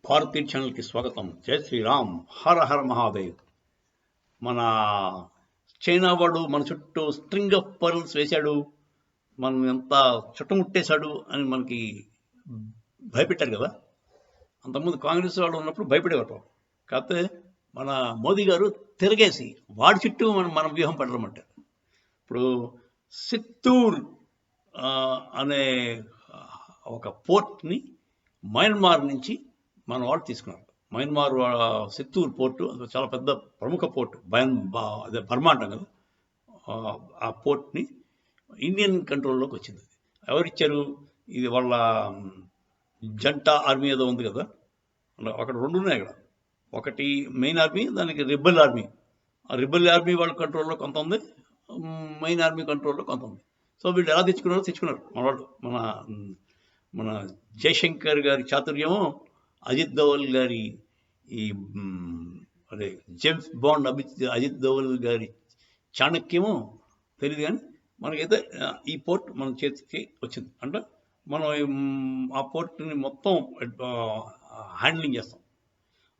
భారతీ ఛానల్కి స్వాగతం. జై శ్రీరామ్, హర హర మహాదేవ్. మన చైనా వాడు మన చుట్టూ స్ట్రింగ్ ఆఫ్ పర్ల్స్ వేశాడు, మనం ఎంత చుట్టుముట్టేశాడు అని మనకి భయపెట్టారు కదా. అంతకుముందు కాంగ్రెస్ వాళ్ళు ఉన్నప్పుడు భయపడేవారు. కాకపోతే మన మోదీ గారు తిరగేసి వాడి చుట్టూ మన వ్యూహం పడరమంటారు. ఇప్పుడు సిత్తూర్ అనే ఒక పోర్ట్ని మయన్మార్ నుంచి మన వాళ్ళు తీసుకున్నారు. మయన్మార్ సిత్తూర్ పోర్టు చాలా పెద్ద ప్రముఖ పోర్టు, అదే బర్మా అంటాం కదా. ఆ పోర్ట్ని ఇండియన్ కంట్రోల్లోకి వచ్చింది. ఎవరిచ్చారు? ఇది వాళ్ళ జంటా ఆర్మీ ఏదో ఉంది కదా, అక్కడ రెండు ఉన్నాయి. అక్కడ ఒకటి మెయిన్ ఆర్మీ, దానికి రిబల్ ఆర్మీ. ఆ రిబల్ ఆర్మీ వాళ్ళ కంట్రోల్లో కొంత ఉంది, మెయిన్ ఆర్మీ కంట్రోల్లో కొంత ఉంది. సో వీళ్ళు ఎలా తెచ్చుకున్నారు మన వాళ్ళు. మన జయశంకర్ గారి చాతుర్యము, అజిత్ దోవల్ గారి అదే జేమ్స్ బాండ్ అజిత్ దోవల్ గారి చాణక్యము తెలియదు, కానీ మనకైతే ఈ పోర్ట్ మన చేతికి వచ్చింది. అంటే మనం ఆ పోర్ట్ని మొత్తం హ్యాండ్లింగ్ చేస్తాం.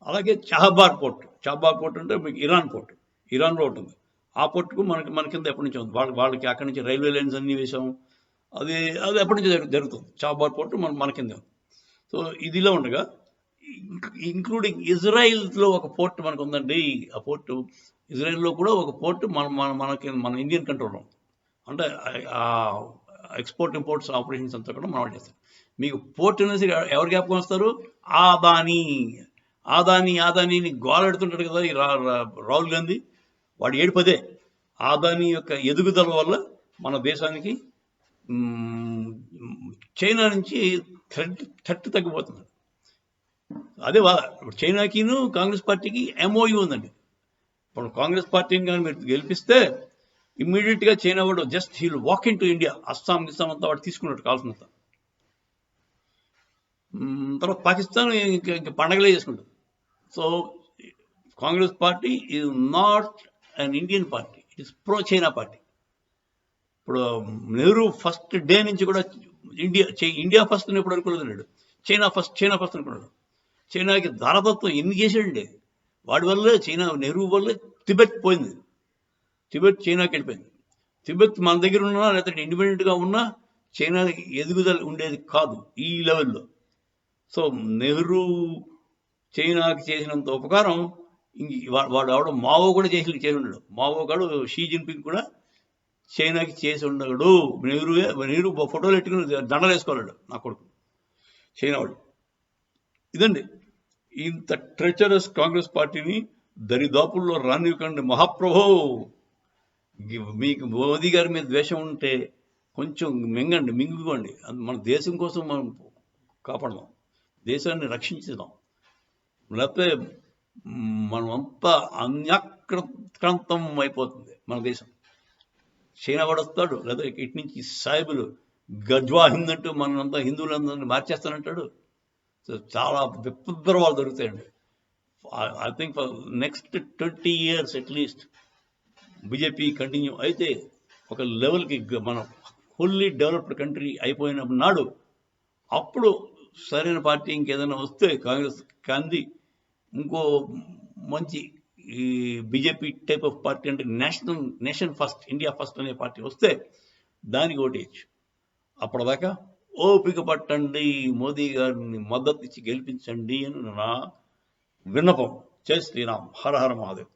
అలాగే చాబార్ పోర్ట్ అంటే మీకు ఇరాన్లో ఉంటుంది. ఆ పోర్టుకు మన కింద ఎప్పటి నుంచి ఉంది. వాళ్ళకి అక్కడి నుంచి రైల్వే లైన్స్ అన్నీ వేసాము. అది ఎప్పటి నుంచి జరుగుతుంది. చాబార్ పోర్టు మన కింద ఉంది. సో ఇదిలో ఉండగా ఇంక్లూడింగ్ ఇజ్రాయిల్లో ఒక పోర్ట్ మనకు ఉందండి. ఆ పోర్టు ఇజ్రాయిల్లో కూడా ఒక పోర్టు మన ఇండియన్ కంట్రోల్లో ఉంది. అంటే ఎక్స్పోర్ట్ ఇంపోర్ట్స్ ఆపరేషన్స్ అంతా కూడా మనం చేస్తాం. మీకు పోర్ట్ అనేసి ఎవరు జ్ఞాపకం వస్తారు? ఆదాని గోలెడుతుంటాడు కదా ఈ రాహుల్ గాంధీ. వాడు ఏడుపదే ఆదాని యొక్క ఎదుగుదల వల్ల మన దేశానికి చైనా నుంచి థ్రెట్ తగ్గిపోతుంది. అదే ఇప్పుడు చైనాకిను కాంగ్రెస్ పార్టీకి MOU ఉందండి. ఇప్పుడు కాంగ్రెస్ పార్టీని కానీ మీరు గెలిపిస్తే ఇమ్మీడియట్గా చైనా వాడు just he'll walk into India. Assam అంతా వాడు తీసుకున్నట్టు కావాల్సినంత. తర్వాత పాకిస్తాన్ ఇంకా పండగలే చేసుకుంటుంది. So Congress party is not an Indian party, it is pro China party. ఇప్పుడు నెహ్రూ ఫస్ట్ డే నుంచి కూడా ఇండియా ఫస్ట్ ఎప్పుడు అనుకోలేదు, చైనా ఫస్ట్ అనుకున్నాడు. చైనాకి దారతత్వం ఎన్ని చేశాడండి. వాడి వల్లే నెహ్రూ వల్లే తిబెత్ పోయింది. తిబెత్ చైనాకి వెళ్ళిపోయింది. తిబెత్ మన దగ్గర ఉన్నా లేకపోతే ఇండిపెండెంట్గా ఉన్నా చైనా ఎదుగుదల ఉండేది కాదు ఈ లెవెల్లో. సో నెహ్రూ చైనాకి చేసినంత ఉపకారం వాడు ఎవడో మావో కూడా చేసి ఉండడు. మావో గాడు షీ జిన్పింగ్ కూడా చైనాకి చేసి ఉండడు. నెహ్రూ ఫోటోలు ఎట్టుకుని దండలు వేసుకోలేడు నా కొడుకు చైనా వాడు. ఇదండి, ఇంత ట్రెచరస్ కాంగ్రెస్ పార్టీని దరిదాపుల్లో రానివ్వకండి మహాప్రభో. మీకు మోదీ గారి మీద ద్వేషం ఉంటే కొంచెం మింగుకోండి. మన దేశం కోసం మనం కాపాడదాం, దేశాన్ని రక్షించుదాం. లేకపోతే మనం అంతా అన్యాక్రాంతం అయిపోతుంది మన దేశం. చైనా వాడు వస్తాడు, లేదా ఇటు నుంచి సాయిబులు గజ్వా హింద్ అంటూ మనంతా హిందువులందరినీ మార్చేస్తానంటాడు. సో చాలా విప్లవాలు జరుగుతాయండి. I think for next 20 years at least BJP continue అయితే ఒక లెవెల్కి మనం ఫుల్లీ డెవలప్డ్ కంట్రీ అయిపోయిన నాడు అప్పుడు సరైన పార్టీ ఇంకేదైనా వస్తే కాంగ్రెస్ కాంది ఇంకో మంచి ఈ బీజేపీ టైప్ ఆఫ్ పార్టీ అంటే నేషన్ ఫస్ట్, ఇండియా ఫస్ట్ అనే పార్టీ వస్తే దానికి ఓటేయచ్చు. అప్పటిదాకా ఓపిక పట్టండి, మోదీ గారిని మద్దతు ఇచ్చి గెలిపించండి అని నా విన్నపం. జై శ్రీరామ్, హర హర మహాదేవ్.